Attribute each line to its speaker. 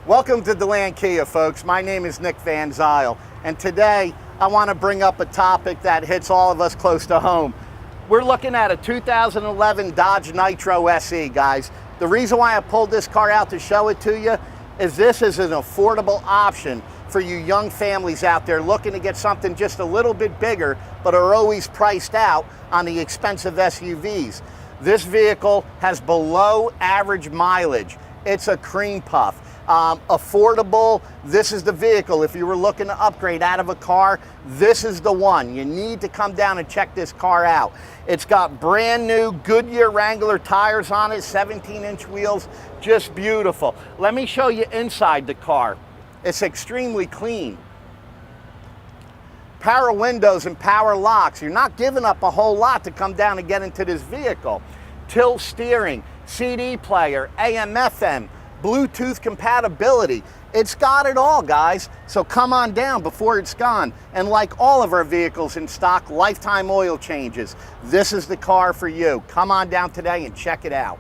Speaker 1: Welcome to DeLand Kia, folks. My name is Nick Van Zyl, and today I want to bring up a topic that hits all of us close to home. We're looking at a 2011 Dodge Nitro SE, guys. The reason why I pulled this car out to show it to you is this is an affordable option for you young families out there looking to get something just a little bit bigger, but are always priced out on the expensive SUVs. This vehicle has below average mileage. It's a cream puff. Affordable. This is the vehicle. If you were looking to upgrade out of a car, this is the one. You need to come down and check this car out. It's got brand new Goodyear Wrangler tires on it, 17-inch wheels, just beautiful. Let me show you inside the car. It's extremely clean. Power windows and power locks. You're not giving up a whole lot to come down and get into this vehicle. Tilt steering, CD player, AM, FM, Bluetooth compatibility. It's got it all, guys. So come on down before it's gone. And like all of our vehicles in stock, lifetime oil changes. This is the car for you. Come on down today and check it out.